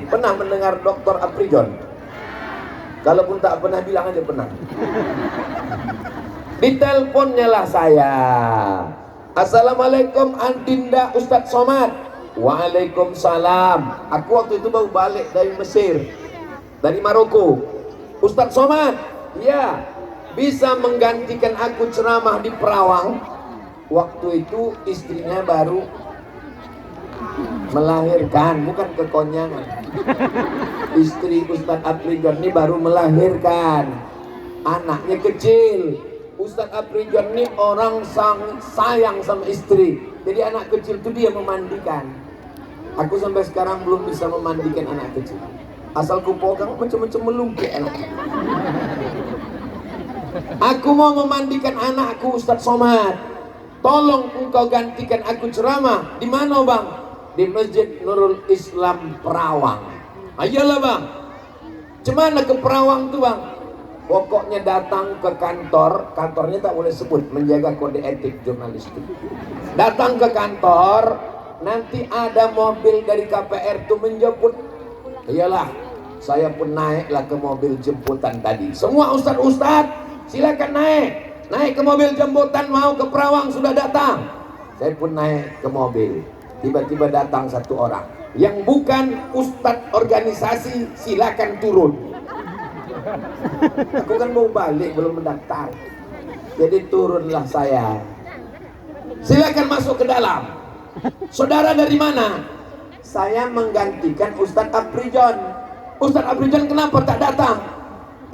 Pernah mendengar Dr. Aprijon? Kalaupun tak pernah, bilang aja pernah. Diteleponnya lah saya. Assalamualaikum Andinda Ustadz Somad. Waalaikumsalam. Aku waktu itu baru balik dari Mesir, dari Maroko. Ustadz Somad, ya, bisa menggantikan aku ceramah di Perawang? Waktu itu istrinya baru melahirkan, bukan kekonyangan. Istri Ustadz Aprijon ini baru melahirkan, anaknya kecil. Ustadz Aprijon ini orang sangat sayang sama istri, jadi anak kecil itu dia memandikan. Aku sampai sekarang belum bisa memandikan anak kecil, asal ku pegang macam-macam melungkik anak. Aku mau memandikan anakku, Ustadz Somad, tolong engkau gantikan aku ceramah. Di mana bang? Di Masjid Nurul Islam Perawang. Ayolah bang. Cemana ke Perawang tuh bang? Pokoknya datang ke kantor, kantornya tak boleh sebut, menjaga kode etik jurnalistik. Datang ke kantor, nanti ada mobil dari KPR tuh menjemput. Iyalah, saya pun naiklah ke mobil jemputan tadi. Semua ustadz silakan naik ke mobil jemputan, mau ke Perawang sudah datang. Saya pun naik ke mobil. Tiba-tiba datang satu orang yang bukan ustadz organisasi, silakan turun. Aku kan mau balik, belum mendaftar, jadi turunlah saya. Silakan masuk ke dalam. Saudara dari mana? Saya menggantikan Ustadz Aprijon. Ustadz Aprijon kenapa tak datang?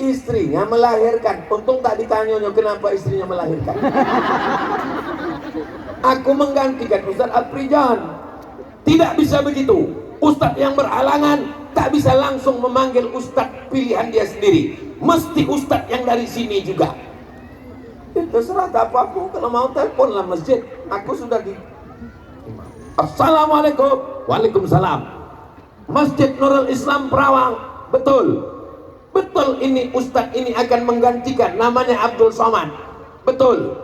Istrinya melahirkan. Untung tak ditanya kenapa istrinya melahirkan. Aku menggantikan Ustadz Aprijon. Tidak bisa begitu. Ustadz yang berhalangan tak bisa langsung memanggil ustadz pilihan dia sendiri, mesti ustadz yang dari sini juga. Terserah tak apa-apa, kalau mau teleponlah masjid. Aku sudah di Assalamualaikum. Waalaikumsalam. Masjid Nurul Islam Perawang. Betul ini ustadz ini akan menggantikan, namanya Abdul Somad. Betul.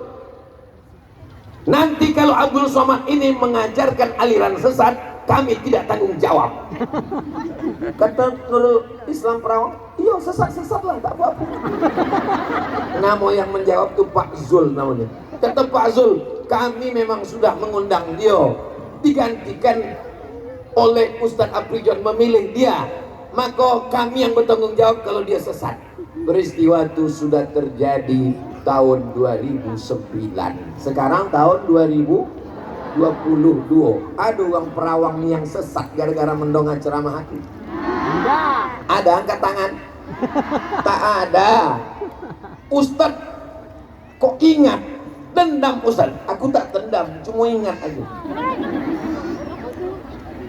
Nanti kalau Abdul Somad ini mengajarkan aliran sesat, kami tidak tanggung jawab. Kata Nurul Islam Perawang, iya sesat lah, tak apa-apa. Nama yang menjawab tuh Pak Zul namanya. Kata Pak Zul, kami memang sudah mengundang dia, digantikan oleh Ustadz Aprijon, memilih dia, maka kami yang bertanggung jawab kalau dia sesat. Peristiwa itu sudah terjadi tahun 2009. Sekarang tahun 2022. Ada orang Perawang nih yang sesat gara-gara mendongak ceramah aku. Ada angkat tangan? Tak ada. Ustadz kok ingat? Dendam Ustadz? Aku tak dendam, cuma ingat aja.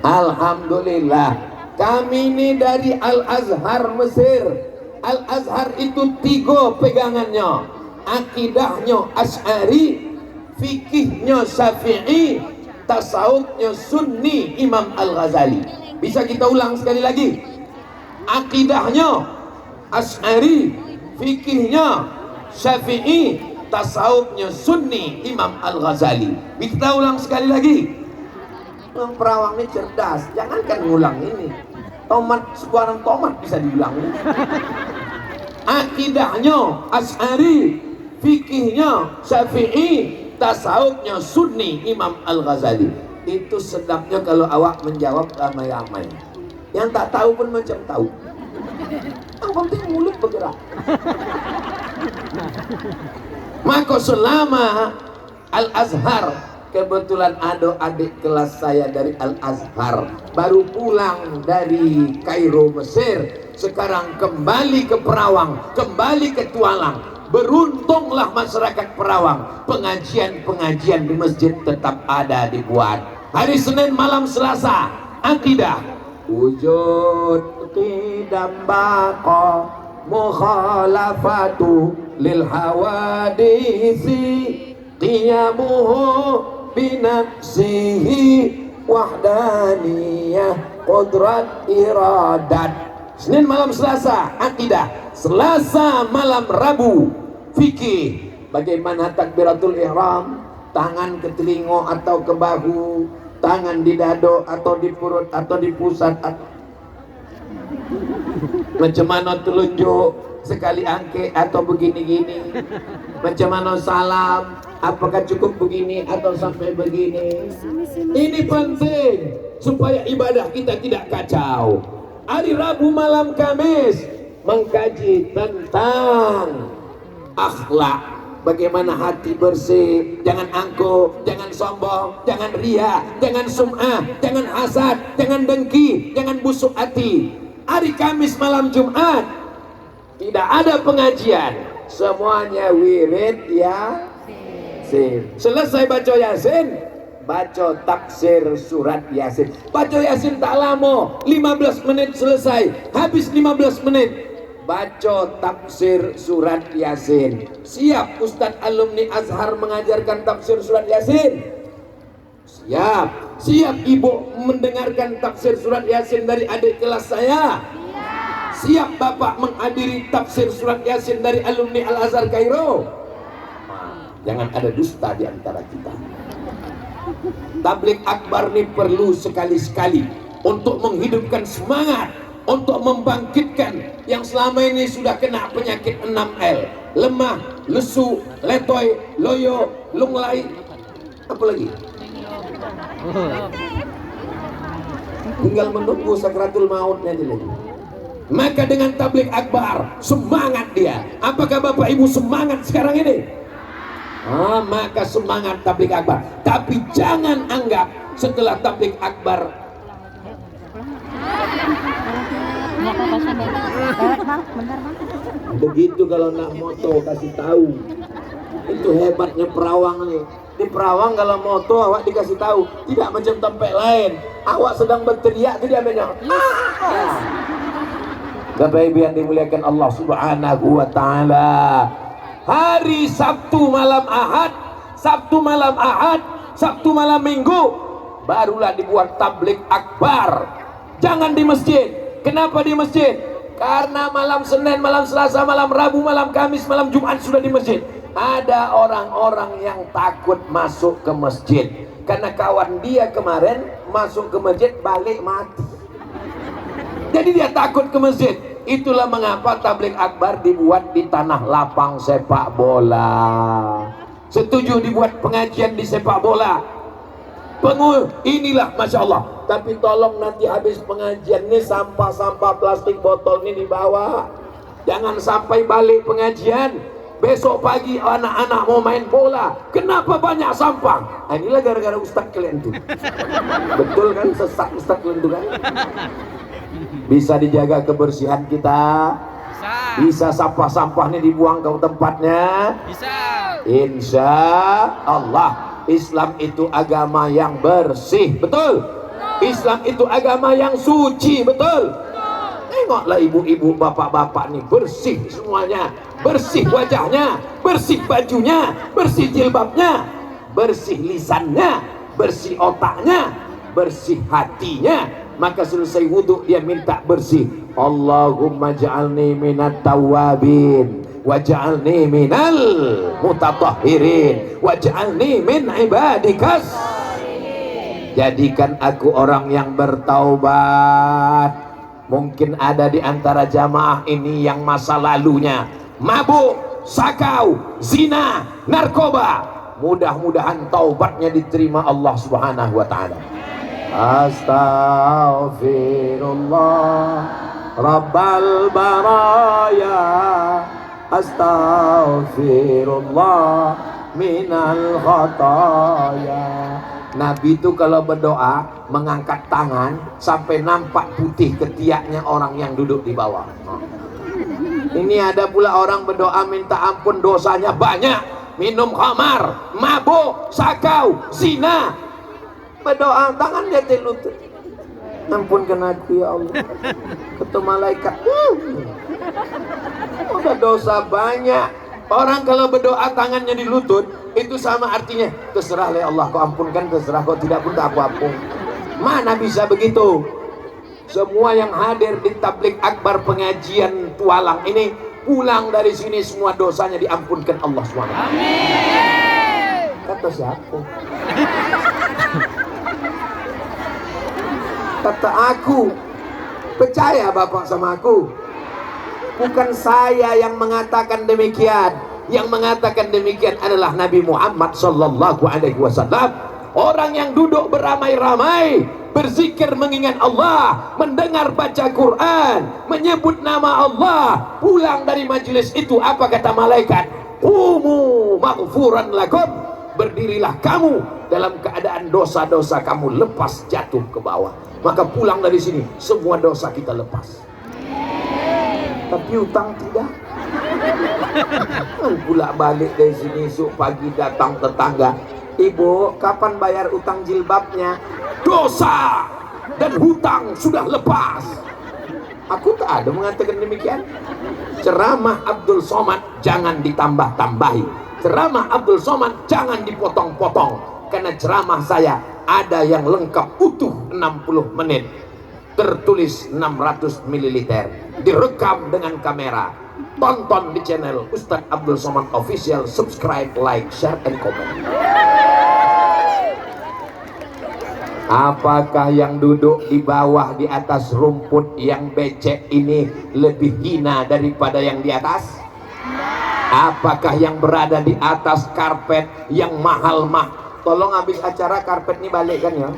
Alhamdulillah, kami ini dari Al-Azhar Mesir. Al-Azhar itu 3 pegangannya. Akidahnya Asy'ari, fikihnya Syafi'i, tasawufnya Sunni Imam Al-Ghazali. Bisa kita ulang sekali lagi? Akidahnya Asy'ari, fikihnya Syafi'i, tasawufnya Sunni Imam Al-Ghazali. Kita ulang sekali lagi. Orang Perawang ini cerdas, jangankan ngulang ini. Tomat, sebarang tomat bisa diulang. Akidahnya Asy'ari, fikihnya Syafi'i, tasawufnya Sunni Imam Al-Ghazali. Itu sedapnya kalau awak menjawab ramai-ramai. Yang tak tahu pun macam tahu. Yang penting mulut bergerak. Maka selama Al-Azhar, kebetulan ada adik kelas saya dari Al-Azhar, baru pulang dari Kairo Mesir, sekarang kembali ke Perawang, kembali ke Tualang. Beruntunglah masyarakat Perawang, pengajian-pengajian di masjid tetap ada dibuat. Hari Senin malam Selasa, akidah wujud qidam baqa mukhalafatu lil hawadisi qiyamuhu binafsihi wahdaniyah qudrat iradat. Senin malam Selasa, akidah. Selasa malam Rabu, fikih. Bagaimana takbiratul ihram? Tangan ke telinga atau ke bahu, tangan di dado atau di perut atau di pusat. Macam mana telunjuk sekali angke atau begini-gini? Macam mana salam? Apakah cukup begini atau sampai begini? Ini penting supaya ibadah kita tidak kacau. Hari Rabu malam Kamis mengkaji tentang akhlak. Bagaimana hati bersih, jangan angkuh, jangan sombong, jangan ria, jangan sum'ah, jangan hasad, jangan dengki, jangan busuk hati. Hari Kamis malam Jumat tidak ada pengajian, semuanya wirid Yasin. Selesai baca Yasin, baca tafsir surat Yasin. Baca Yasin tak lama, 15 menit selesai. Habis 15 menit baca tafsir surat Yasin. Siap Ustadz alumni Azhar mengajarkan tafsir surat Yasin? Siap. Siap ibu mendengarkan tafsir surat Yasin dari adik kelas saya? Siap bapak menghadiri tafsir surat Yasin dari alumni Al-Azhar Kairo? Jangan ada dusta di antara kita. Tabligh akbar ini perlu sekali-sekali untuk menghidupkan semangat, untuk membangkitkan yang selama ini sudah kena penyakit 6L: lemah, lesu, letoy, loyo, lunglai, apa lagi? Tinggal menunggu sakratul mautnya lagi. Maka dengan tabligh akbar semangat dia. Apakah Bapak Ibu semangat sekarang ini? Maka semangat tabligh akbar. Tapi jangan anggap setelah tabligh akbar begitu. Kalau nak moto kasih tahu, itu hebatnya perawang nih. Di perawang kalau moto awak dikasih tahu, tidak macam tempat lain. Awak sedang berteriak itu dia bilang Bapak Ibu yang dimuliakan Allah Subhanahu wa taala. Hari Sabtu malam Ahad, Sabtu malam Ahad, Sabtu malam Minggu barulah dibuat tabligh akbar. Jangan di masjid. Kenapa di masjid? Karena malam Senin, malam Selasa, malam Rabu, malam Kamis, malam Jumat sudah di masjid. Ada orang-orang yang takut masuk ke masjid karena kawan dia kemarin masuk ke masjid balik mati. Jadi dia takut ke masjid. Itulah mengapa tabligh akbar dibuat di tanah lapang sepak bola. Setuju dibuat pengajian di sepak bola? Inilah Masya Allah. Tapi tolong nanti habis pengajian ini sampah-sampah plastik botol ini dibawa. Jangan sampai balik pengajian besok pagi anak-anak mau main bola, kenapa banyak sampah? Inilah gara-gara ustaz kalian tuh. Betul kan, sesat ustaz kalian tuh kan? Bisa dijaga kebersihan kita? Bisa sampah-sampah ini dibuang ke tempatnya? Bisa. Insya Allah. Islam itu agama yang bersih, betul? Islam itu agama yang suci, betul? Tengoklah ibu-ibu, bapak-bapak nih bersih semuanya, bersih wajahnya, bersih bajunya, bersih jilbabnya, bersih lisannya, bersih otaknya, bersih hatinya. Maka selesai wudhu dia minta bersih. Allahumma ja'alni minat tawabin waj'alni minal mutatahhirin waj'alni min ibadikas. Jadikan aku orang yang bertaubat. Mungkin ada di antara jamaah ini yang masa lalunya mabuk, sakau, zina, narkoba. Mudah-mudahan taubatnya diterima Allah Subhanahu wa taala. Astaghfirullah Rabbal baraya, astaghfirullah minal khataya. Nabi itu kalau berdoa mengangkat tangan sampai nampak putih ketiaknya orang yang duduk di bawah. Ini ada pula orang berdoa minta ampun dosanya banyak, minum khamar, mabuk, sakau, zina. Berdoa tangan dia di lutut, ampunkan aku ya Allah. Kata malaikat, udah dosa banyak. Orang kalau berdoa tangannya di lutut itu sama artinya terserah ya Allah, kau ampunkan, terserah kau tidak pun tak aku ampun. Mana bisa begitu? Semua yang hadir di tabligh akbar pengajian Tualang ini pulang dari sini semua dosanya diampunkan Allah SWT. Amin. Kata siapa? Kata aku. Percaya Bapak sama aku? Bukan saya yang mengatakan demikian. Yang mengatakan demikian adalah Nabi Muhammad sallallahu alaihi wasallam. Orang yang duduk beramai-ramai, berzikir mengingat Allah, mendengar baca Quran, menyebut nama Allah, pulang dari majelis itu, apa kata malaikat? Qumu maghfuran lakum, berdirilah kamu dalam keadaan dosa-dosa kamu lepas jatuh ke bawah. Maka pulang dari sini semua dosa kita lepas. Tapi utang tidak. Kan pula balik dari sini esok pagi datang tetangga, ibu kapan bayar utang jilbabnya? Dosa dan hutang sudah lepas. Aku tak ada mengatakan demikian. Ceramah Abdul Somad jangan ditambah-tambahi. Ceramah Abdul Somad jangan dipotong-potong. Karena ceramah saya ada yang lengkap utuh 60 menit. Tertulis 600 ml, direkam dengan kamera. Tonton di channel Ustadz Abdul Somad Official. Subscribe, like, share, and comment. Apakah yang duduk di bawah di atas rumput yang becek ini lebih hina daripada yang di atas? Apakah yang berada di atas karpet yang mahal-mahal? Tolong habis acara karpet ini balikkan ya.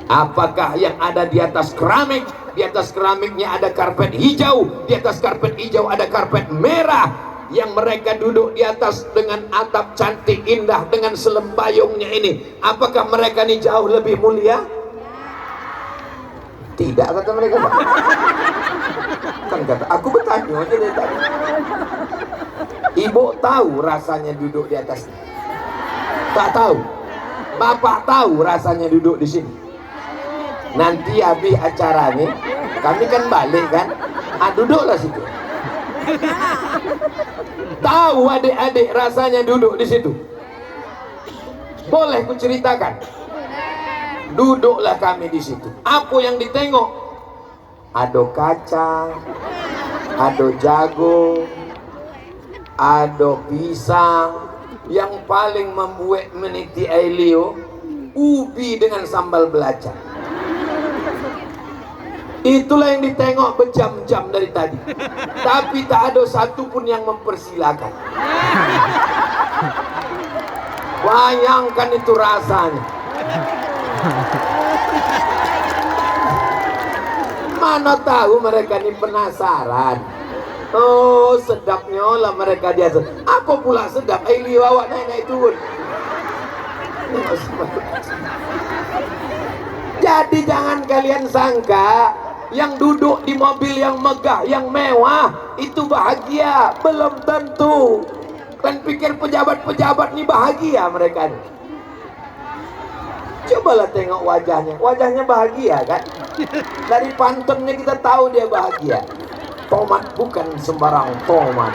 Apakah yang ada di atas keramik? Di atas keramiknya ada karpet hijau, di atas karpet hijau ada karpet merah, yang mereka duduk di atas dengan atap cantik indah dengan selembayungnya ini. Apakah mereka ini jauh lebih mulia? Tidak, kata mereka, Pak. Kan kata aku bertanya aja dari tadi. Ibu tahu rasanya duduk di atas? Tak tahu. Bapak tahu rasanya duduk di sini? Nanti habis acara nih, kami kan balik kan, duduklah situ. Tahu adik-adik rasanya duduk di situ? Boleh ku ceritakan? Duduklah kami di situ. Apa yang ditengok? Ada kacang, ada jagung, ada pisang. Yang paling membuat meniti ailio, ubi dengan sambal belacan. Itulah yang ditengok berjam-jam dari tadi. Tapi tak ada satu pun yang mempersilakan. Bayangkan itu rasanya. Mana tahu mereka ini penasaran. Oh, sedapnya lah mereka di atas. Apa pula sedap? Aili bawa naik-naik turun. Jadi jangan kalian sangka yang duduk di mobil yang megah, yang mewah itu bahagia. Belum tentu. Kan pikir pejabat-pejabat ini bahagia mereka ini. Cobalah tengok wajahnya. Wajahnya bahagia kan? Dari pantunnya kita tahu dia bahagia. Tomat bukan sembarang tomat.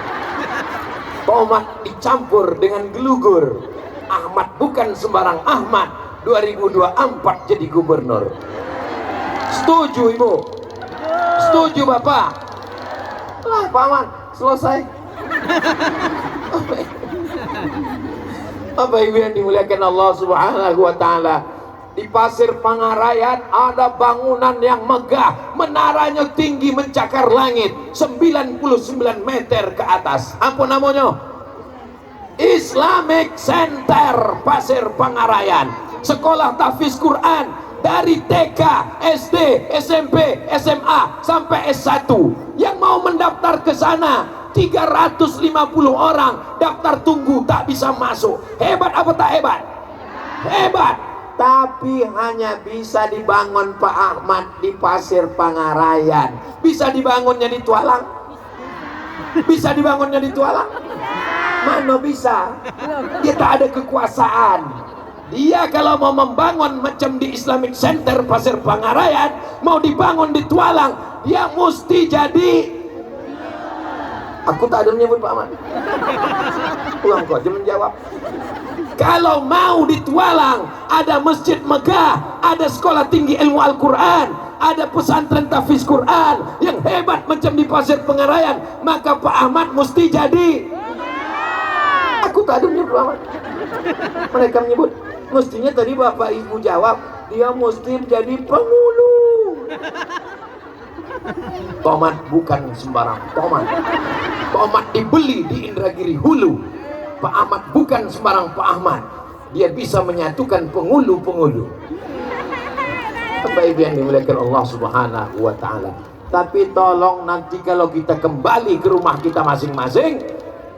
Tomat dicampur dengan gelugur. Ahmad bukan sembarang Ahmad. 2024 jadi gubernur. Setuju Ibu? Setuju Bapak? Lah Pak Man, selesai. Bapak Ibu yang dimuliakan Allah Subhanahu wa taala, di Pasir Pangarayan ada bangunan yang megah, menaranya tinggi mencakar langit 99 meter ke atas. Apa namanya? Islamic Center Pasir Pangarayan. Sekolah tahfiz Quran dari TK, SD, SMP, SMA sampai S1. Yang mau mendaftar ke sana 350 orang daftar tunggu, tak bisa masuk. Hebat apa tak hebat? Hebat. Tapi hanya bisa dibangun Pak Ahmad di Pasir Pangarayan. Bisa dibangunnya di Tualang? Bisa dibangunnya di Tualang? Mana bisa? Dia tak ada kekuasaan. Dia kalau mau membangun macam di Islamic Center Pasir Pangarayan, mau dibangun di Tualang, dia mesti jadi. Aku tak ada menyebut Pak Ahmad. Ulang kau aja menjawab. Kalau mau di Tualang ada masjid megah, ada sekolah tinggi ilmu Al-Quran, ada pesantren tahfiz Quran yang hebat macam di Pasir Pangarayan, maka Pak Ahmad mesti jadi. Aku tak ada menyebut Pak Ahmad. Mereka menyebut. Mestinya tadi Bapak Ibu jawab, dia mesti jadi penghulu. Tomat bukan sembarang tomat. Tomat dibeli di Indragiri Hulu. Pak Ahmad bukan sembarang Pak Ahmad. Dia bisa menyatukan penghulu-penghulu. Bapak Ibu yang dimuliakan Allah Subhanahu wa taala. Tapi tolong nanti kalau kita kembali ke rumah kita masing-masing,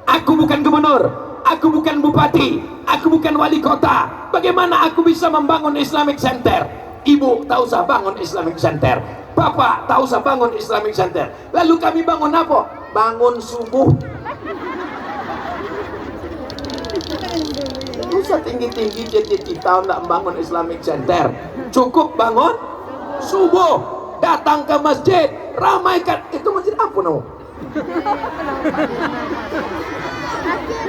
aku bukan gubernur, aku bukan bupati, aku bukan wali kota. Bagaimana aku bisa membangun Islamic Center? Ibu tak usah bangun Islamic Center, bapak tak usah bangun Islamic Center. Lalu kami bangun apa? Bangun subuh. Tak usah tinggi-tinggi cita-cita nak bangun Islamic Center. Cukup bangun subuh. Datang ke masjid, ramaikan. Itu masjid apa nama?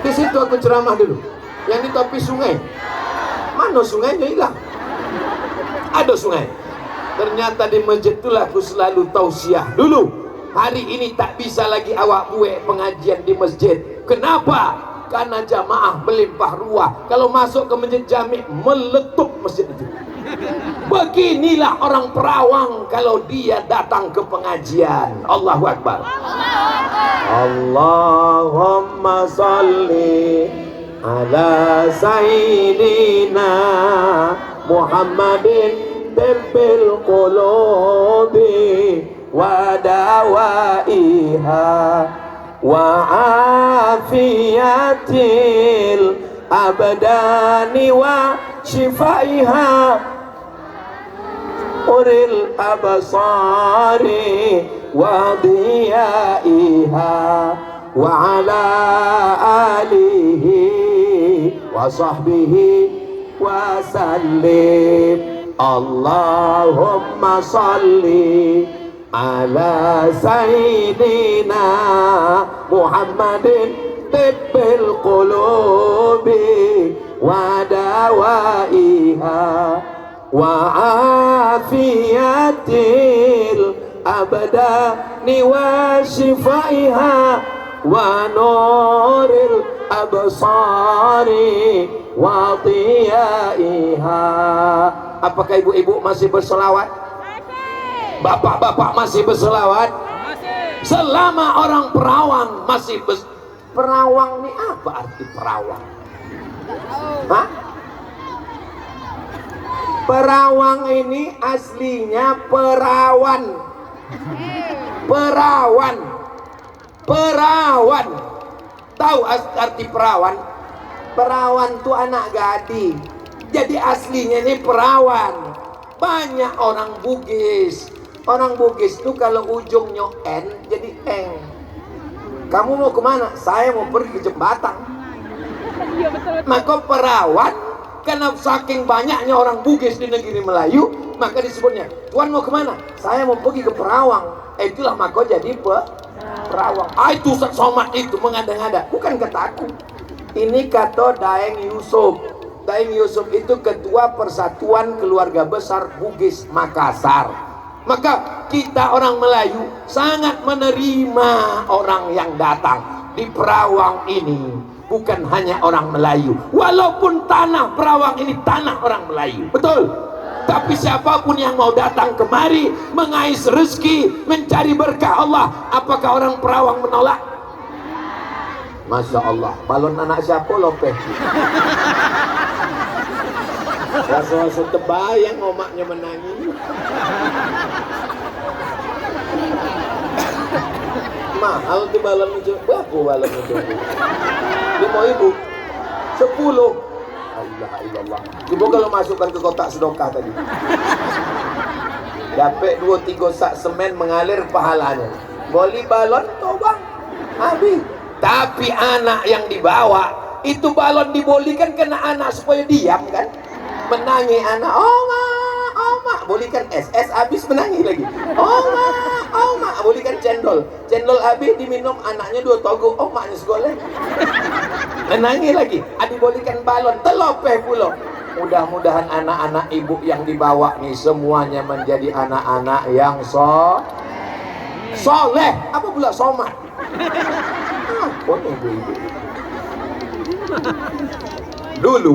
Di situ aku ceramah dulu. Yang di tepi sungai. Mana sungainya hilang? Ada sungai. Ternyata di masjid itulah aku selalu tausiah dulu. Hari ini tak bisa lagi awak buat pengajian di masjid. Kenapa? Karena jamaah melimpah ruah. Kalau masuk ke masjid jami, meletup masjid itu. Beginilah orang Perawang kalau dia datang ke pengajian. Allahu Akbar. Allahumma salli ala sayyidina Muhammadin tibbil qulubi wa dawaiha wa afiyatil abdani wa shifaiha uril absari wa diyaiha wa ala alihi wa sahbihi wa sallim. Allahumma salli ala sayyidina Muhammadin tibbil qulubi wa dawaiha wa afiyatil abdani wa shifaiha wa nuril absari wa tiyaiha. Apakah ibu-ibu masih berselawat? Bapak-bapak masih berselawat? Selama orang Perawang masih Perawang ini apa arti Perawang? Hah? Perawang ini aslinya perawan. Perawan. Perawan. Tahu arti perawan? Perawan itu anak gading. Jadi aslinya ini perawan. Banyak orang Bugis. Orang Bugis itu kalau ujungnya N jadi eng. Kamu mau kemana? Saya mau pergi ke Jembatan. Maka perawan, karena saking banyaknya orang Bugis di negeri Melayu, maka disebutnya, Tuan mau kemana? Saya mau pergi ke Perawang. Itulah maka jadi Perawang. Itu Ustaz Somad itu mengada-ngada. Bukan kata aku. Ini kata Daeng Yusuf. Daeng Yusuf itu ketua Persatuan Keluarga Besar Bugis Makassar. Maka kita orang Melayu sangat menerima orang yang datang di Perawang ini. Bukan hanya orang Melayu, walaupun tanah Perawang ini tanah orang Melayu, betul. Tapi siapapun yang mau datang kemari mengais rezeki, mencari berkah Allah, apakah orang Perawang menolak? Masya Allah, balon anak siapa lopeh? Rasa-rasa terbayang omaknya menangis. Mahal tuh balon itu, berapa balon itu? 5.000, 10. Allah. Ibu kalau masukkan ke kotak sedekah tadi, dapat 2-3 sak semen mengalir pahalanya. Beli balon, kau bang, habis. Tapi anak yang dibawa itu balon dibolikan kena anak supaya diam kan, menangi anak, oma, bolikan es habis menangi lagi, oma, bolikan cendol habis diminum anaknya 2 togok, maknya segoleh menangi lagi, dibolikan balon, telopeh pulau. Mudah-mudahan anak-anak ibu yang dibawa nih semuanya menjadi anak-anak yang soleh, apa pula somat. Dulu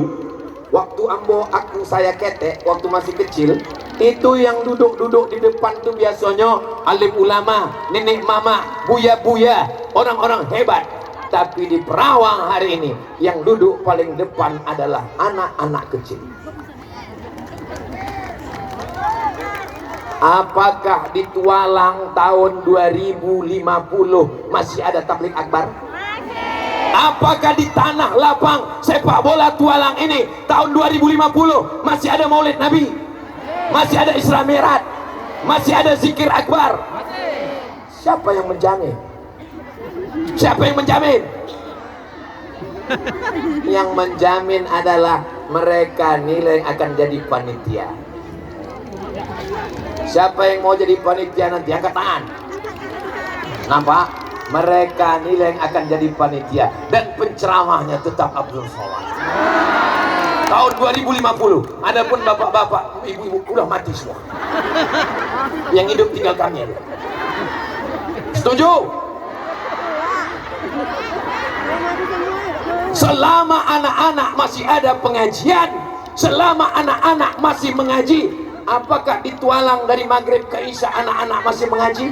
waktu aku saya ketek, waktu masih kecil, Itu yang duduk-duduk di depan tuh biasanya alim ulama, nenek mama, buya-buya, orang-orang hebat. Tapi di Perawang hari ini yang duduk paling depan adalah anak-anak kecil. Apakah di Tualang tahun 2050 masih ada tabligh akbar? Apakah di Tanah Lapang sepak bola Tualang ini tahun 2050 masih ada maulid Nabi? Masih ada Isra Mi'raj? Masih ada zikir akbar? Siapa yang menjamin? Siapa yang menjamin? Yang menjamin adalah mereka nilai akan jadi panitia. Siapa yang mau jadi panitia nanti angkat tangan. Nampak? Mereka nilai yang akan jadi panitia dan penceramahnya tetap Abdul Somad. Tahun 2050. Adapun bapak-bapak, ibu-ibu udah mati semua. Yang hidup tinggal kami. Setuju? Selama anak-anak masih ada pengajian, selama anak-anak masih mengaji, apakah di Tualang dari maghrib ke isya anak-anak masih mengaji?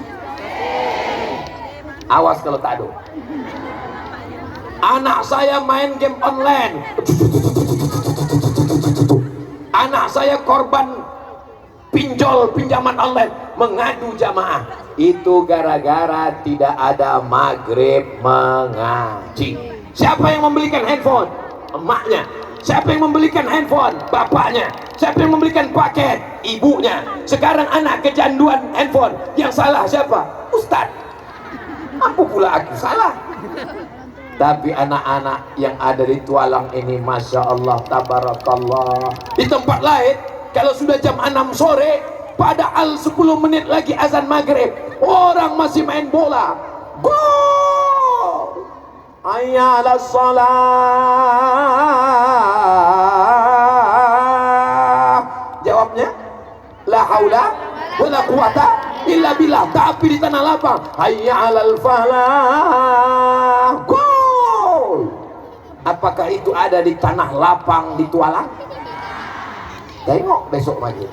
Awas kalau tak ada. Anak saya main game online, anak saya korban pinjol pinjaman online, mengadu jamaah. Itu gara-gara tidak ada maghrib mengaji. Siapa yang membelikan handphone? Emaknya. Siapa yang membelikan handphone? Bapaknya. Siapa yang membelikan paket? Ibunya. Sekarang anak kecanduan handphone. Yang salah siapa? Ustadz. Apa pula aku salah? Tapi anak-anak yang ada di Tualang ini, Masya Allah, Tabarakallah. Di tempat lain, kalau sudah jam 6 sore, padahal 10 menit lagi azan maghrib, orang masih main bola. Gol! Hayya 'alas shalah. Jawabnya, la haula wala quwata illa billah. Tapi di Tanah Lapang, hayya 'alal falah. Gol! Apakah itu ada di Tanah Lapang di Tualang? Tengok besok pagi.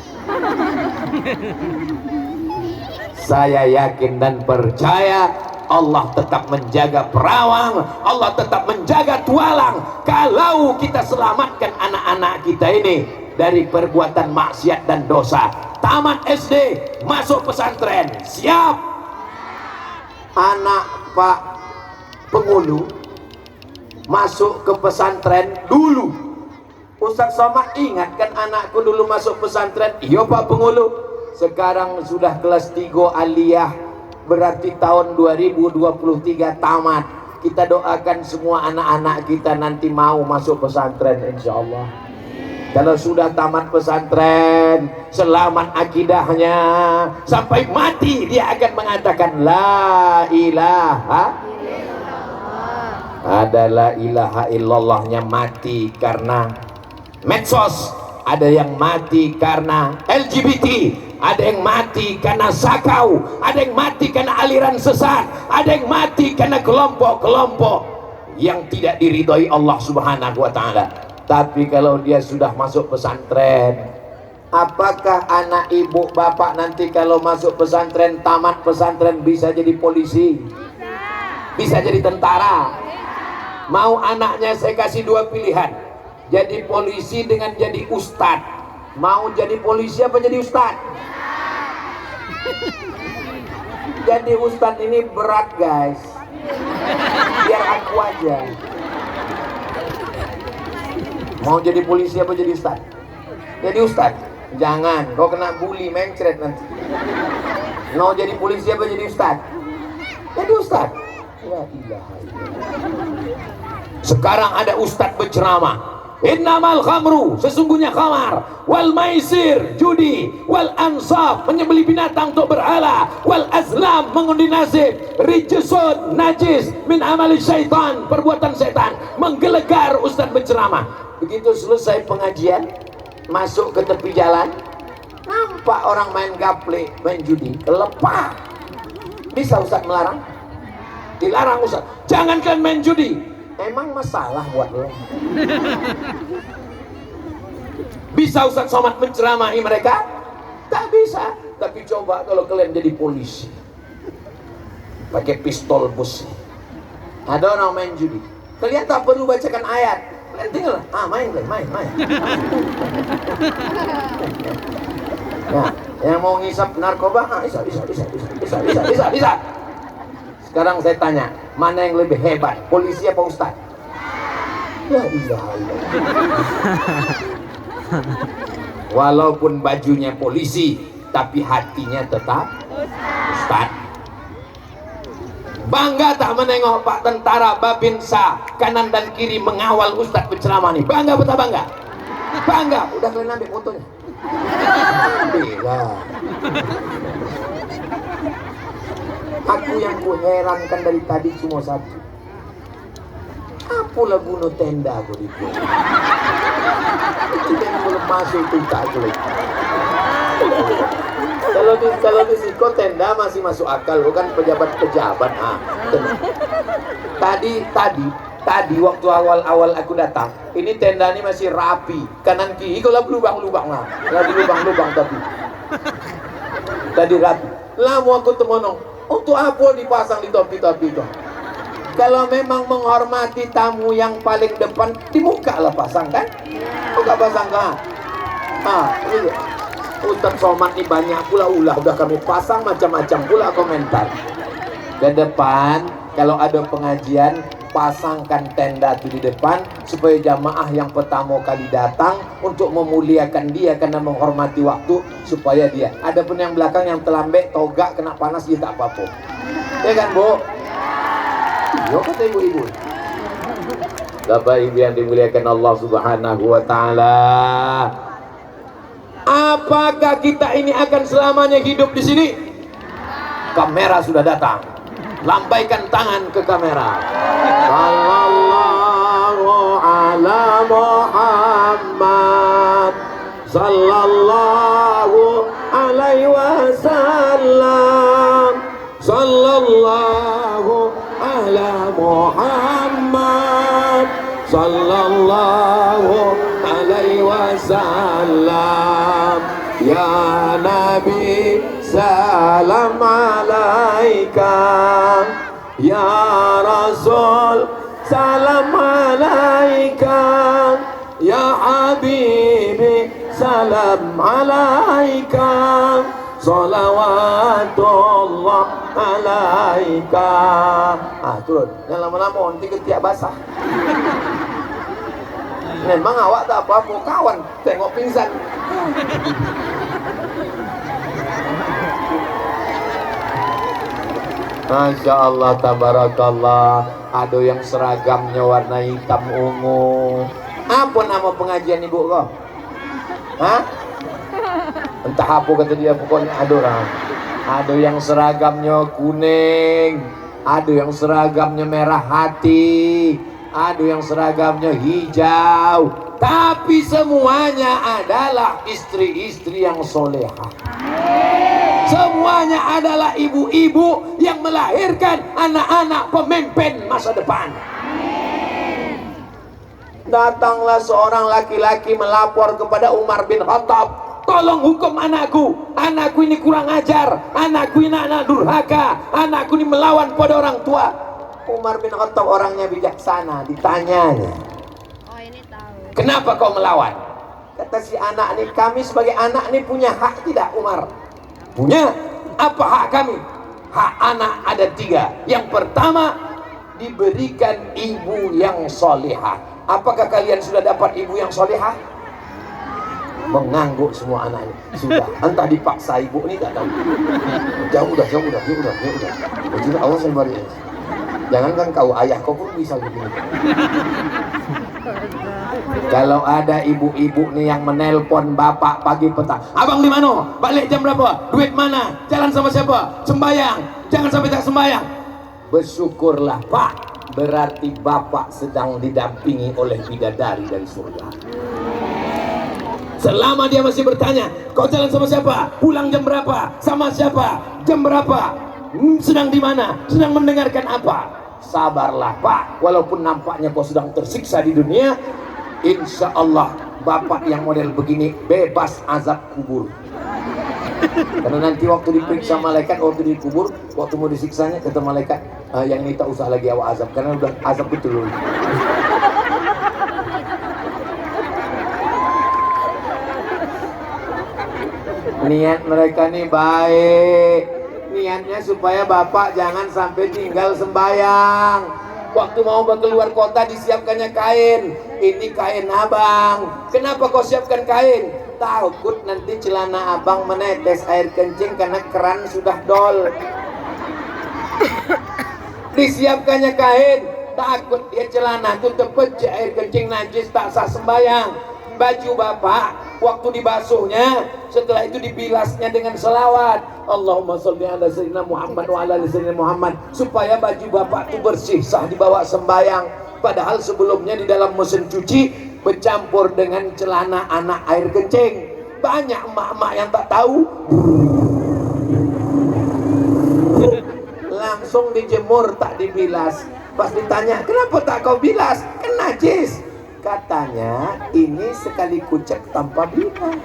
Saya yakin dan percaya Allah tetap menjaga Perawang, Allah tetap menjaga Tualang kalau kita selamatkan anak-anak kita ini dari perbuatan maksiat dan dosa. Tamat SD, masuk pesantren, siap. Anak Pak Pengulu masuk ke pesantren dulu. Ustaz Somad ingatkan anakku dulu masuk pesantren. Iya Pak Pengulu. Sekarang sudah kelas 3 aliyah, berarti tahun 2023 tamat. Kita doakan semua anak-anak kita nanti mau masuk pesantren insya Allah. Kalau sudah tamat pesantren, selamat akidahnya, sampai mati dia akan mengatakan la ilaha adalah ilaha illallahnya mati karena medsos, ada yang mati karena LGBT, ada yang mati karena sakau, ada yang mati karena aliran sesat, ada yang mati karena kelompok-kelompok yang tidak diridhoi Allah Subhanahu wa Ta'ala. Tapi kalau dia sudah masuk pesantren, apakah anak ibu bapak nanti kalau masuk pesantren, tamat pesantren bisa jadi polisi? Bisa jadi tentara? Mau anaknya saya kasih 2 pilihan, jadi polisi dengan jadi ustadz. Mau jadi polisi apa jadi ustadz? Jadi ustadz ini berat guys, biar aku aja. Mau jadi polisi apa jadi ustadz? Jadi ustadz. Jangan, kau kena bully mencret nanti. Mau jadi polisi apa jadi ustadz? Jadi ustadz. La ilaha illallah. Sekarang ada ustadz berceramah, innamal khamru, sesungguhnya khamar, wal maisir, judi, wal ansab, menyembelih binatang untuk berhala, wal azlam, mengundi nasib, rijsun, najis, min amali syaitan, perbuatan setan. Menggelegar ustadz berceramah. Begitu selesai pengajian, masuk ke tepi jalan, nampak orang main gaple, main judi, lepas. Bisa ustadz melarang? Dilarang ustadz. Jangankan main judi, emang masalah buat lo? Bisa Ustaz Somad menceramahi mereka? Tak bisa. Tapi coba kalau kalian jadi polisi, pakai pistol bus. Ada orang main judi, kalian tak perlu bacakan ayat, kalian tinggal main. Nah, yang mau ngisap narkoba, bisa. Sekarang saya tanya, mana yang lebih hebat, polisi apa ustaz? La ilaha illallah. Walaupun bajunya polisi, tapi hatinya tetap ustaz. Bangga tak menengok Pak Tentara Babinsa kanan dan kiri mengawal ustaz berceramah nih? Bangga betul bangga? Bangga. Udah kalian ambil fotonya? Ambillah. Aku yang kuherankan dari tadi cuma satu. Apa lagu no tenda aku dibuat? Itu yang belum masuk itu tak aku lagi. Kalau di Siko tenda masih masuk akal, bukan pejabat-pejabat. Tadi waktu awal aku datang, ini tenda ini masih rapi, kanan kiri kalau lubang-lubang lagi lubang-lubang tadi rapi. Lama aku temonong, untuk apa dipasang di topi-topi itu? Kalau memang menghormati tamu yang paling depan, di muka lah pasang kan? Muka pasang kan? Ini Ustaz Somad ini banyak pula ulah, udah kami pasang macam-macam pula komentar. Ke depan kalau ada pengajian, pasangkan tenda itu di depan supaya jamaah yang pertama kali datang untuk memuliakan dia karena menghormati waktu, supaya dia. Adapun yang belakang yang terlambat togak kena panas dia tak apa-apa. Ya kan, Bu? Yo kata ibu-ibu. Bapak Ibu yang dimuliakan Allah Subhanahu wa taala. Apakah kita ini akan selamanya hidup di sini? Kamera sudah datang. Lambaikan tangan ke kamera. Sallallahu ala Muhammad. Sallallahu alaihi wasallam. Sallallahu ala Muhammad. Sallallahu alaihi wasallam. Ya Nabi salam alaika, ya Rasul salam alaika, ya Habibi salam alaika, salawatullah alaika. Turun, jangan lama-lama nanti ketiak basah. Memang awak tak apa-apa kawan, tengok pingsan. Masya Allah, tabarakallah. Ada yang seragamnya warna hitam ungu. Apa nama pengajian ibu kau? Entah apa kata dia, pokoknya ada orang. Ada yang seragamnya kuning, ada yang seragamnya merah hati, ada yang seragamnya hijau. Tapi semuanya adalah istri-istri yang solehah. Semuanya adalah ibu-ibu yang melahirkan anak-anak pemimpin masa depan. Datanglah seorang laki-laki melapor kepada Umar bin Khattab, tolong hukum anakku ini kurang ajar, anakku ini anak durhaka, anakku ini melawan pada orang tua. Umar bin Khattab orangnya bijaksana, ditanyanya, kenapa kau melawan? Kata si anak ini, kami sebagai anak ini punya hak tidak Umar? Punya. Apa hak kami? Hak anak ada 3. Yang pertama, diberikan ibu yang solehah. Apakah kalian sudah dapat ibu yang solehah? Mengangguk semua anak ini. Sudah, entah dipaksa ibu ini tak tahu. Jauh dah. Betul Allah sembari. Jangankan kau, ayah kau pun bisa begini. Kalau ada ibu-ibu nih yang menelpon bapak pagi petang, abang di mana? Balik jam berapa? Duit mana? Jalan sama siapa? Sembayang? Jangan sampai tak sembayang. Bersyukurlah Pak, berarti bapak sedang didampingi oleh bidadari dari surga. Selama dia masih bertanya, kau jalan sama siapa? Pulang jam berapa? Sama siapa? Jam berapa? Sedang di mana? Sedang mendengarkan apa? Sabarlah Pak, walaupun nampaknya kau sedang tersiksa di dunia, insya Allah bapak yang model begini bebas azab kubur. Karena nanti waktu diperiksa malaikat, waktu dikubur, waktu mau disiksanya, kata malaikat, yang ini tak usah lagi awak azab, karena udah azab betul. Niat mereka nih baik, niatnya supaya bapak jangan sampai tinggal sembayang. Waktu mau keluar kota disiapkannya kain, ini kain abang. Kenapa kau siapkan kain? Takut nanti celana abang menetes air kencing karena keran sudah dol. Disiapkannya kain, takut dia celana itu terpecah air kencing najis tak sah sembayang. Baju bapak waktu dibasuhnya, setelah itu dibilasnya dengan selawat, Allahumma sholli ala sayyidina Muhammad wa ala ali sayyidina Muhammad, supaya baju bapak itu bersih sah dibawa sembayang. Padahal sebelumnya di dalam mesin cuci bercampur dengan celana anak air kencing. Banyak emak-emak yang tak tahu, langsung dijemur tak dibilas. Pas ditanya, kenapa tak kau bilas? Kan najis. Katanya ini sekali kucek tanpa bilas.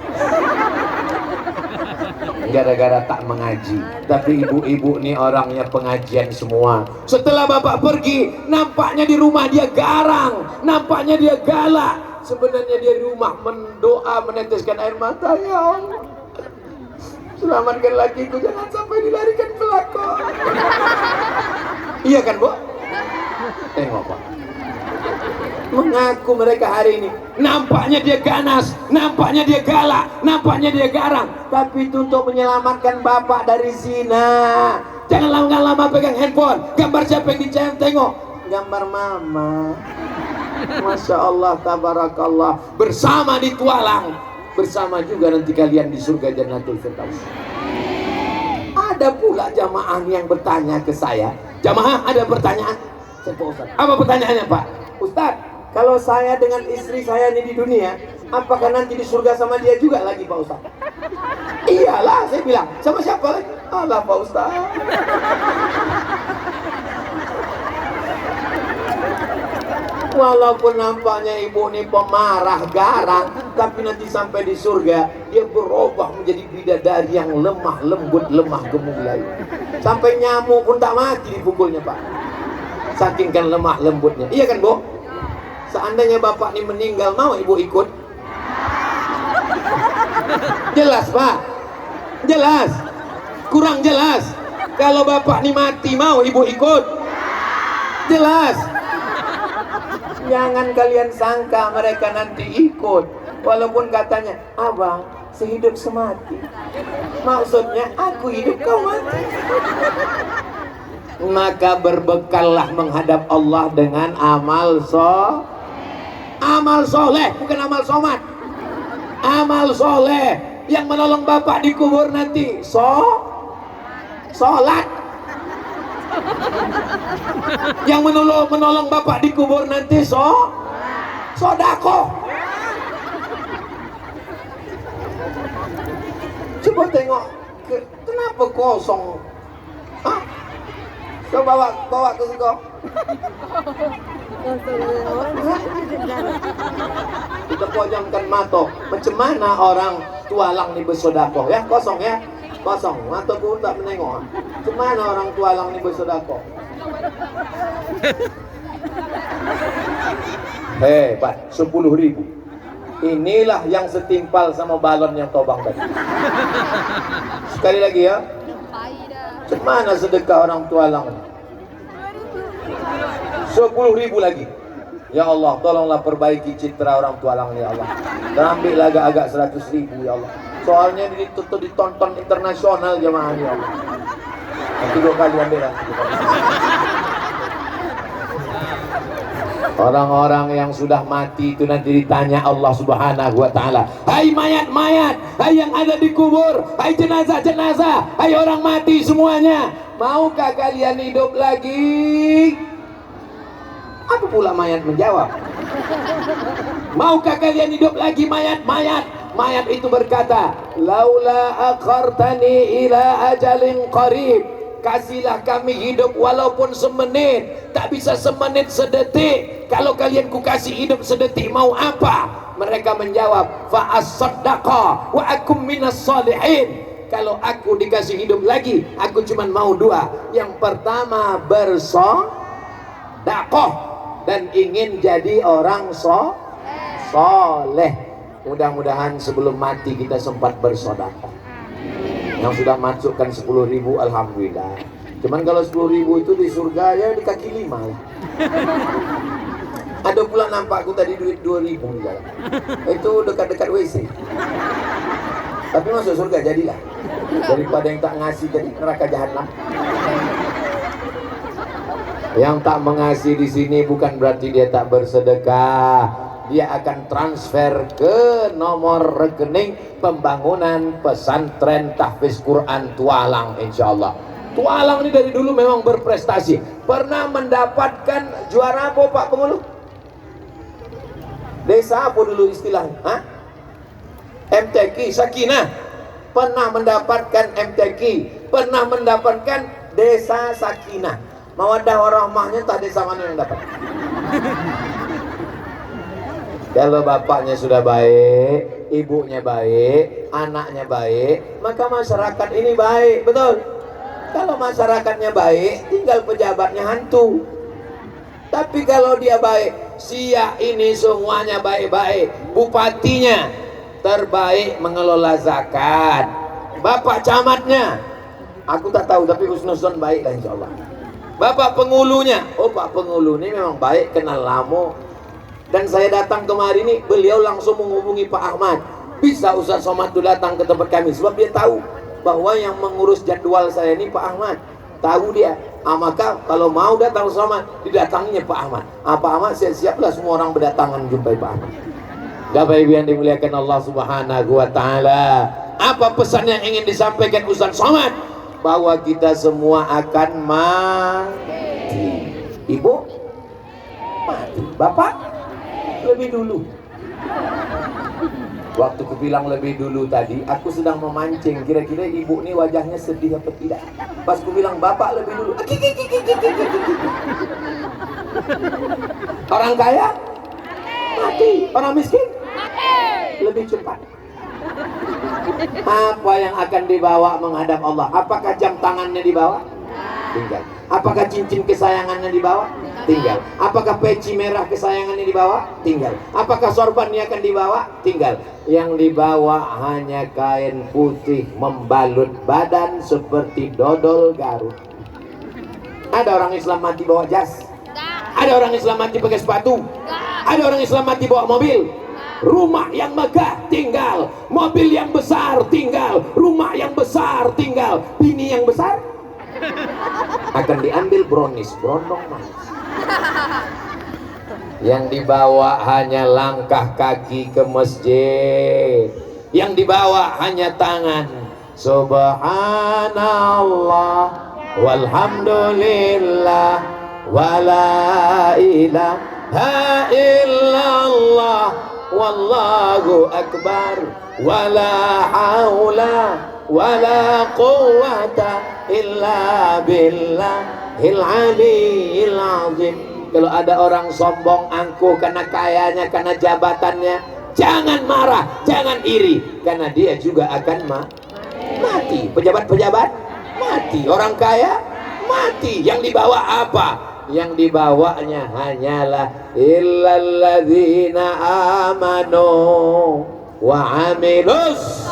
Gara-gara tak mengaji. Tapi ibu-ibu nih orangnya pengajian semua. Setelah bapak pergi, nampaknya di rumah dia garang, nampaknya dia galak. Sebenarnya dia di rumah mendoa, meneteskan air mata. Ya Allah, selamatkan lakiku, jangan sampai dilarikan pelakor. Iya kan, Bu? Tengok, Pak. Mengaku mereka hari ini, nampaknya dia ganas, nampaknya dia galak, nampaknya dia garang, tapi itu untuk menyelamatkan bapak dari zina. Jangan lama-lama pegang handphone, gambar siapa yang dicari, tengok gambar mama. Masya Allah, tabarakallah. Bersama ditualang, bersama juga nanti kalian di surga Jannatul Firdaus. Ada pula jamaah yang bertanya ke saya, jamaah ada pertanyaan. Apa pertanyaannya, Pak Ustadz? Kalau saya dengan istri saya ini di dunia, apakah nanti di surga sama dia juga lagi, Pak Ustadz? Iyalah, saya bilang. Sama siapa lagi? Allah, Pak Ustadz. Walaupun nampaknya ibu ini pemarah, garang, tapi nanti sampai di surga, dia berubah menjadi bidadari yang lemah, lembut, lemah gemulai. Sampai nyamuk pun tak mati dipukulnya, Pak. Saking kan lemah lembutnya. Iya kan, Bu? Seandainya bapak ini meninggal, mau ibu ikut? Jelas, Pak? Jelas? Kurang jelas? Kalau bapak ini mati, mau ibu ikut? Jelas? Jangan kalian sangka mereka nanti ikut. Walaupun katanya, abang sehidup semati. Maksudnya, aku hidup kau mati. Maka berbekallah menghadap Allah dengan amal soleh, bukan amal somat. Amal soleh yang menolong bapak dikubur nanti. Sholat. Yang menolong bapak dikubur nanti. Sodako. Coba tengok, kenapa kosong? Hah? Coba bawa ke situ. Kita pojamkan mato. Macam mana orang tualang ni bersodakoh? Ya, kosong ya, kosong. Mata pun tak menengok. Macam mana orang tualang ni bersodakoh? Hebat, 10.000. Inilah yang setimpal sama balon yang tobang tadi. Sekali lagi ya. Mana sedekah orang tualang? 10.000 lagi. Ya Allah, tolonglah perbaiki citra orang tualang ya Allah. Dan ambil agak-agak 100.000 ya Allah. Soalnya ini ditonton internasional jemaah ya Allah. Nanti 2 kali ambil lah. Orang-orang yang sudah mati itu nanti ditanya Allah Subhanahu wa Ta'ala, hai mayat-mayat, hai yang ada di kubur, hai jenazah-jenazah, hai orang mati semuanya, maukah kalian hidup lagi? Apa pula mayat menjawab? Maukah kalian hidup lagi, mayat-mayat? Mayat itu berkata, laula akhartani ila ajalin qarib, kasihlah kami hidup walaupun semenit. Tak bisa semenit, sedetik. Kalau kalian ku kasih hidup sedetik, mau apa? Mereka menjawab, fa as-saddaqa wa akum minas salihin. kalau aku dikasih hidup lagi, aku cuma mau dua. Yang pertama bersodakoh dan ingin jadi orang soleh. Mudah-mudahan sebelum mati kita sempat bersodakoh. Yang sudah masukkan 10.000 alhamdulillah. Cuman kalau 10.000 itu di surga ya di kaki lima lah. Ada pula nampakku tadi duit 2.000 di dalam. Itu dekat-dekat WC. Tapi masuk surga jadilah. Daripada yang tak ngasih jadi neraka jahanam. Yang tak mengasih di sini bukan berarti dia tak bersedekah. Dia akan transfer ke nomor rekening pembangunan pesantren tahfiz Quran Tualang, insya Allah. Tualang ini dari dulu memang berprestasi. Pernah mendapatkan juara apa Pak Pengulu? Desa apa dulu istilahnya? Hah? MTQ Sakinah. Pernah mendapatkan MTQ. Pernah mendapatkan Desa Sakinah. Mawaddah warahmahnya tak desa mana yang dapat? Kalau bapaknya sudah baik, ibunya baik, anaknya baik, maka masyarakat ini baik, betul? Kalau masyarakatnya baik, tinggal pejabatnya hantu. Tapi kalau dia baik, Siak ini semuanya baik-baik. Bupatinya terbaik mengelola zakat. Bapak camatnya, aku tak tahu tapi husnuzon baik lah insya Allah. Bapak pengulunya, oh Pak Pengulu ini memang baik, kenal lama. Dan saya datang kemari ini, beliau langsung menghubungi Pak Ahmad. Bisa Ustaz Somad itu datang ke tempat kami, sebab dia tahu bahwa yang mengurus jadwal saya ini Pak Ahmad. Tahu dia. Maka kalau mau datang Somad, didatanginya Pak Ahmad. Pak Ahmad siap-siaplah semua orang berdatangan jumpai Pak Ahmad. Bapak Ibu yang dimuliakan Allah Subhanahu wa Ta'ala, apa pesan yang ingin disampaikan Ustaz Somad? Bahwa kita semua akan mati. Ibu mati, Bapak lebih dulu. Waktu ku bilang lebih dulu tadi, aku sedang memancing kira-kira ibu ini wajahnya sedih apa tidak. Pas ku bilang bapak lebih dulu, orang kaya mati, orang miskin mati lebih cepat. Apa yang akan dibawa menghadap Allah? Apakah jam tangannya dibawa? Tinggal. Apakah cincin kesayangannya dibawa? Tinggal. Apakah peci merah kesayangannya dibawa? Tinggal. Apakah sorbannya akan dibawa? Tinggal. Yang dibawa hanya kain putih membalut badan seperti dodol Garut. Ada orang Islam mati bawa jas? Ada orang Islam mati pakai sepatu? Ada orang Islam mati bawa mobil? Rumah yang megah tinggal, mobil yang besar tinggal, rumah yang besar tinggal, bini yang besar akan diambil brownies, brondong manis. Yang dibawa hanya langkah kaki ke masjid, yang dibawa hanya tangan. Subhanallah walhamdulillah wala ilaha illallah wallahu akbar wala haula wala quwwata illa billahil aliyyil azim. Kalau ada orang sombong angkuh karena kayanya, karena jabatannya, jangan marah, jangan iri, karena dia juga akan mati. Pejabat-pejabat mati, orang kaya mati. Yang dibawa apa? Yang dibawanya hanyalah illalladzina amanu wa amilus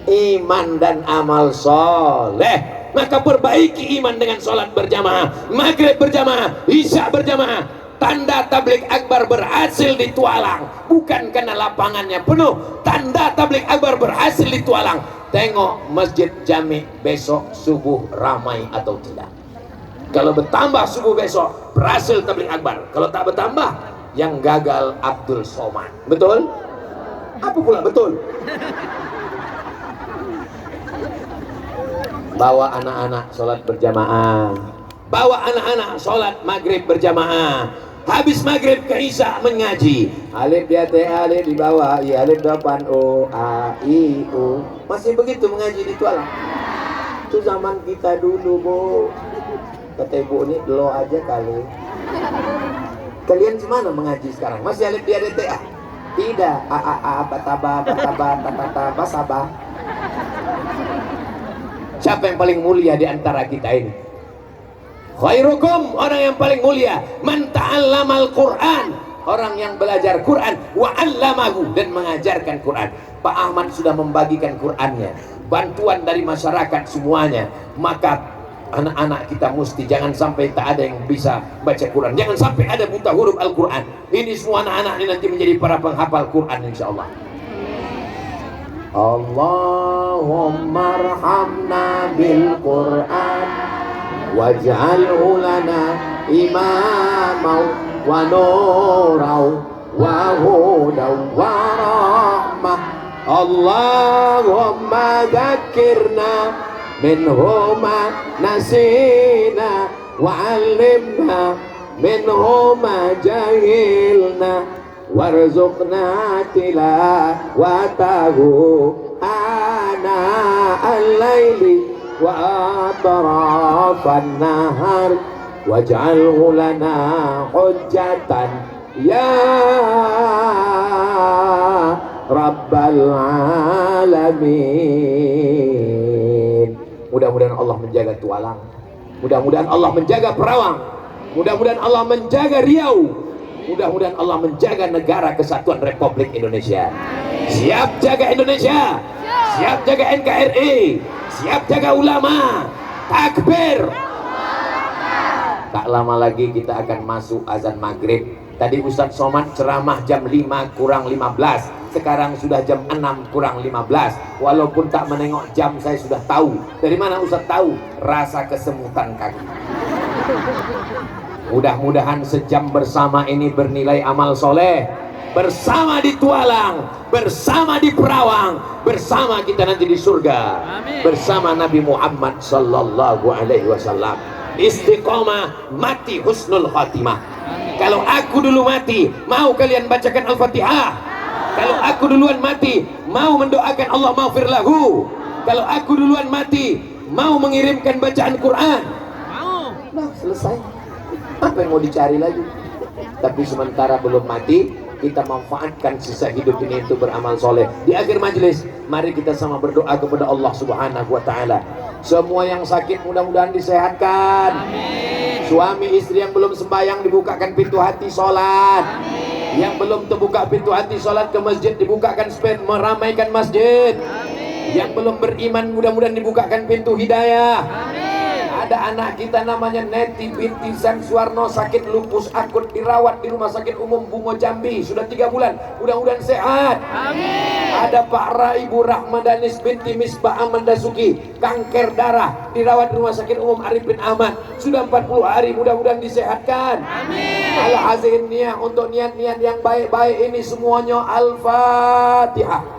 iman dan amal soleh. Maka perbaiki iman dengan sholat berjamaah, maghrib berjamaah, isya berjamaah. Tanda tabligh akbar berhasil di Tualang, bukan karena lapangannya penuh. Tanda tabligh akbar berhasil di Tualang. Tengok masjid Jami besok subuh ramai atau tidak. Kalau bertambah subuh besok berhasil tabligh akbar. Kalau tak bertambah, yang gagal Abdul Somad. Betul? Apa pula betul? Bawa anak-anak sholat berjamaah, bawa anak-anak sholat maghrib berjamaah. Habis maghrib ke isya mengaji. Alif ya teh alif di bawah, i alif depan o a i u. Masih begitu mengaji di Tualang. Itu zaman kita dulu, Bu. Kata ibu ini lo aja kali. Kalian gimana mengaji sekarang? Masih alif ya teh a? Tidak. A bataba bataba tatata basaba. Siapa yang paling mulia di antara kita ini? Khairukum, orang yang paling mulia, man ta'allamal Qur'an, orang yang belajar Quran, wa 'allamahu, dan mengajarkan Quran. Pak Ahmad sudah membagikan Qurannya, bantuan dari masyarakat semuanya. Maka anak-anak kita mesti jangan sampai tak ada yang bisa baca Quran, jangan sampai ada buta huruf Al-Quran. Ini semua anak-anak ini nanti menjadi para penghafal Quran insyaallah. Allahumma arhamna bil Quran waj'alhu lana imamau wa nurau wa hudaw wa rahmah. Allahumma dzakirna minhuma nasina wa 'allimna minhuma jahilna warzuqna tilawatahu ana al-laili wa atrafan nahar waj'alhu lana hujjatan ya rabbal alamin. Mudah-mudahan Allah menjaga Tualang, mudah-mudahan Allah menjaga Perawang, mudah-mudahan Allah menjaga Riau, mudah-mudahan Allah menjaga negara kesatuan Republik Indonesia. Siap jaga Indonesia, siap jaga NKRI, siap jaga ulama. Takbir. Tak lama lagi kita akan masuk azan maghrib. Tadi Ustadz Somad ceramah jam 5 kurang 15, sekarang sudah jam 6 kurang 15. Walaupun tak menengok jam, saya sudah tahu. Dari mana Ustadz tahu? Rasa kesemutan kaki. Mudah-mudahan sejam bersama ini bernilai amal soleh. Bersama di Tualang, bersama di Perawang, bersama kita nanti di surga. Amin. Bersama Nabi Muhammad sallallahu alaihi wasallam. Istiqomah, mati husnul khatimah. Kalau aku dulu mati, mau kalian bacakan Al-Fatihah? Kalau aku duluan mati, mau mendoakan Allah maghfir lahu? Kalau aku duluan mati, mau mengirimkan bacaan Quran? Mau. Nah, selesai. Apa yang mau dicari lagi? Tapi sementara belum mati, kita manfaatkan sisa hidup ini untuk beramal soleh. Di akhir majelis, mari kita sama berdoa kepada Allah Subhanahu wa Ta'ala. Semua yang sakit mudah-mudahan disehatkan. Amin. Suami istri yang belum sembahyang dibukakan pintu hati sholat. Amin. Yang belum terbuka pintu hati sholat ke masjid dibukakan supaya meramaikan masjid. Amin. Yang belum beriman mudah-mudahan dibukakan pintu hidayah. Amin. Ada anak kita namanya Neti binti Samsuarno sakit lupus akut, dirawat di Rumah Sakit Umum Bungo Jambi sudah 3 bulan, mudah-mudahan sehat. Amin. Ada Pak Raibu Rahmadanis binti Misbah Amandasuki kanker darah, dirawat di Rumah Sakit Umum Arifin Ahmad sudah 40 hari, mudah-mudahan disehatkan. Amin. Al-Hazin niat untuk niat-niat yang baik-baik ini semuanya. Al-Fatihah.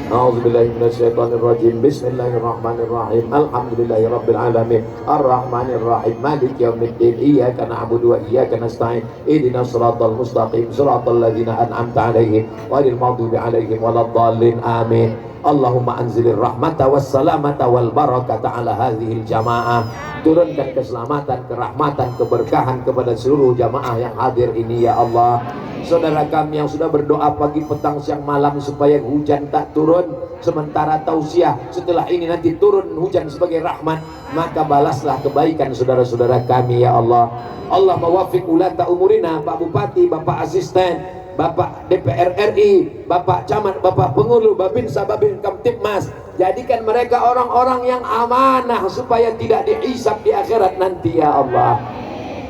A'udzubillahi minasyaitonirrajim. Bismillahirrahmanirrahim. Alhamdulillahirabbil alamin. Arrahmanirrahim. Maliki yaumiddin. Iyyaka na'budu wa iyyaka nasta'in. Ihdinas siratal mustaqim. Siratal ladzina an'amta 'alaihim ghairil maghdubi 'alaihim waladdallin. Amin. Allahumma anzilir rahmata wassalamata wal barakata ala hadhil jamaah. Turunkan keselamatan, kerahmatan, keberkahan kepada seluruh jamaah yang hadir ini ya Allah. Saudara kami yang sudah berdoa pagi, petang, siang, malam supaya hujan tak turun, sementara tausiah setelah ini nanti turun hujan sebagai rahmat, maka balaslah kebaikan saudara-saudara kami ya Allah. Allah mawaffiq ulata umurina, Pak Bupati, Bapak Asisten, Bapak DPR RI, Bapak Camat, Bapak Pengulu, Babinsa, Babin Kamtibmas, jadikan mereka orang-orang yang amanah supaya tidak dihisab di akhirat nanti ya Allah.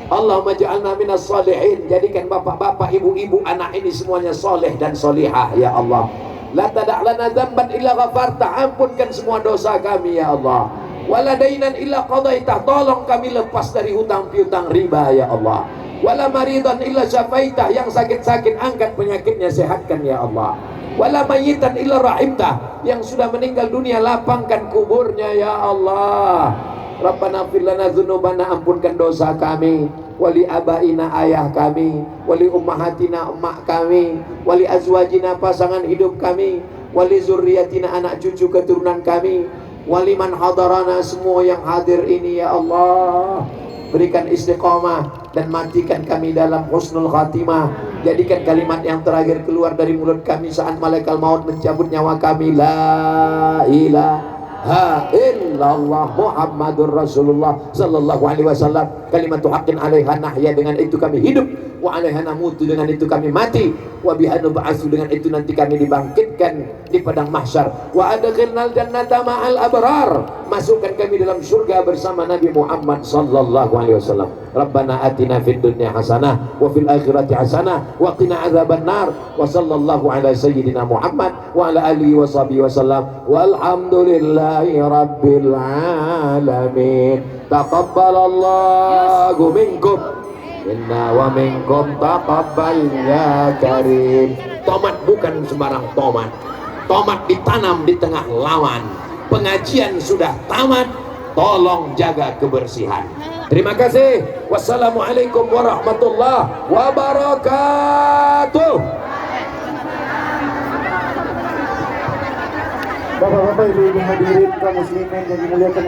Allahumma ja'alna minas sholihin, jadikan bapak-bapak, ibu-ibu, anak ini semuanya soleh dan solihah ya Allah. La tada' lana dzamban illa ghafarta, ampunkan semua dosa kami ya Allah. Wala dainan illa qadaitah, tolong kami lepas dari hutang piutang riba ya Allah. Wala maridan illa syafaitah, yang sakit-sakit angkat penyakitnya, sehatkan ya Allah. Wala mayyitan illa rahimtah, yang sudah meninggal dunia lapangkan kuburnya ya Allah. Rabbana fir lana dzunubana, ampunkan dosa kami, wali abaina, ayah kami, wali ummahatina, emak kami, wali azwajina, pasangan hidup kami, wali zurriyatina, anak cucu keturunan kami, wali man hadarana, semua yang hadir ini ya Allah. Berikan istiqomah dan matikan kami dalam husnul khatimah. Jadikan kalimat yang terakhir keluar dari mulut kami saat malaikat maut mencabut nyawa kami, la ilaha ilaha illallah Muhammadur Rasulullah sallallahu alaihi wasallam. Kalimatu haqqin 'alaiha nahya, dengan itu kami hidup, wa 'alaiha namutu, dengan itu kami mati, wa biha nub'atsu, dengan itu nanti kami dibangkitkan di padang mahsyar. Wa adkhilnal jannata ma'al abrar, masukkan kami dalam surga bersama Nabi Muhammad sallallahu alaihi wasallam. Rabbana atina fid dunya hasanah wa fil akhirati hasanah wa qina adzabannar. Wa sallallahu ala sayyidina Muhammad wa ala alihi wa sahbihi wasallam. Walhamdulillahi rabbil alamin. Taqabbalallahu minkum inna wa minkum taqabbal ya karim. Tomat bukan sembarang tomat. Tomat ditanam di tengah lawan. Pengajian sudah tamat, tolong jaga kebersihan. Terima kasih. Wassalamualaikum warahmatullahi wabarakatuh. Bapak-bapak, ibu-ibu hadirin kaum muslimin yang dimuliakan